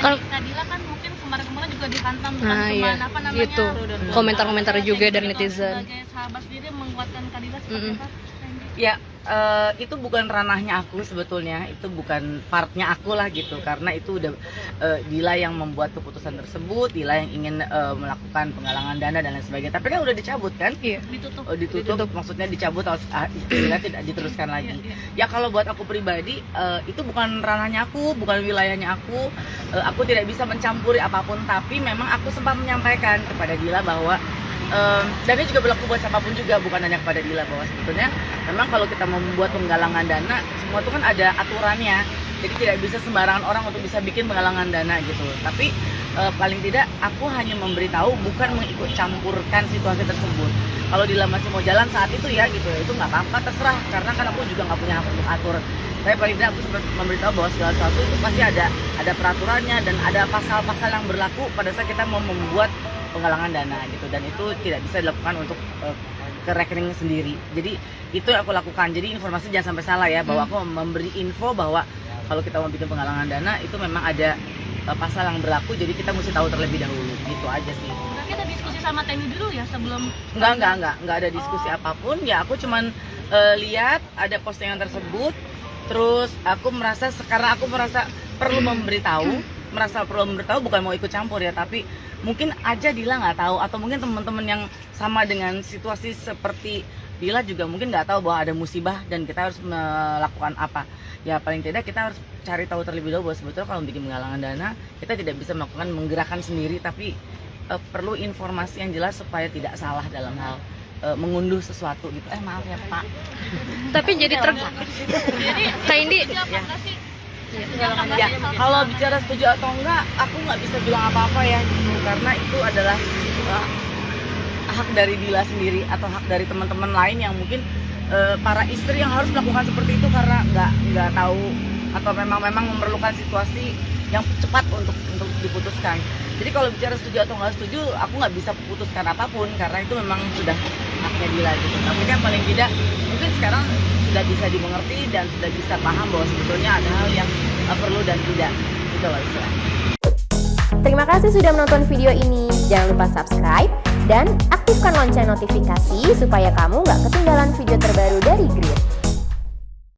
Kadila kan mungkin kemarin-kemarin juga dihantam bukan Nah, cuma iya. apa namanya Gitu. Komentar-komentar juga dari netizen. Sebagai sahabat sendiri menguatkan Kadila seperti apa? Ya, itu bukan ranahnya aku sebetulnya, itu bukan partnya aku lah gitu, karena itu udah Dila yang membuat keputusan tersebut, Dila yang ingin melakukan penggalangan dana dan lain sebagainya. Tapi kan udah dicabut kan? Iya. Ditutup, maksudnya dicabut, Dila tidak diteruskan lagi. Ya kalau buat aku pribadi, itu bukan ranahnya aku, bukan wilayahnya aku tidak bisa mencampuri apapun. Tapi memang aku sempat menyampaikan kepada Dila bahwa dan ini juga berlaku buat siapapun juga, bukan hanya kepada Dila, bahwa sebetulnya memang kalau kita membuat penggalangan dana, semua itu kan ada aturannya, jadi tidak bisa sembarangan orang untuk bisa bikin penggalangan dana gitu. Tapi paling tidak aku hanya memberitahu, bukan mengikut campurkan situasi tersebut. Kalau Dila masih mau jalan saat itu ya gitu, itu nggak apa-apa, terserah, karena kan aku juga nggak punya hak untuk atur. Tapi paling tidak aku sempat memberitahu bahwa segala sesuatu itu pasti ada peraturannya dan ada pasal-pasal yang berlaku pada saat kita mau membuat penggalangan dana gitu, dan itu tidak bisa dilakukan untuk ke rekening sendiri. Jadi itu yang aku lakukan. Jadi informasi jangan sampai salah ya, bahwa aku memberi info bahwa kalau kita mau bikin penggalangan dana itu memang ada pasal yang berlaku, jadi kita mesti tahu terlebih dahulu. Gitu aja sih. Berarti kita diskusi sama Temi dulu ya sebelum? Enggak ada diskusi apapun. Ya aku cuman lihat ada postingan tersebut, terus aku merasa perlu memberitahu, bukan mau ikut campur ya, tapi mungkin aja Dila nggak tahu, atau mungkin teman-teman yang sama dengan situasi seperti Dila juga mungkin nggak tahu bahwa ada musibah dan kita harus melakukan apa. Ya paling tidak kita harus cari tahu terlebih dahulu bahwa sebetulnya kalau bikin penggalangan dana kita tidak bisa menggerakkan sendiri, tapi perlu informasi yang jelas supaya tidak salah dalam hal mengunduh sesuatu gitu. Maaf ya Pak. Tapi jadi Kak Indi, Ya, kalau bicara setuju atau enggak, aku nggak bisa bilang apa-apa ya gitu, karena itu adalah hak dari Dila sendiri atau hak dari teman-teman lain yang mungkin para istri yang harus melakukan seperti itu karena nggak tahu atau memang memerlukan situasi yang cepat untuk diputuskan. Jadi kalau bicara setuju atau nggak setuju, aku nggak bisa putuskan apapun karena itu memang sudah haknya Dila gitu. Tapi kan paling tidak mungkin sekarang sudah bisa dimengerti dan sudah bisa paham bahwa sebetulnya ada hal yang perlu dan tidak, gitu loh istilahnya. Terima kasih sudah menonton video ini. Jangan lupa subscribe dan aktifkan lonceng notifikasi supaya kamu nggak ketinggalan video terbaru dari Grid.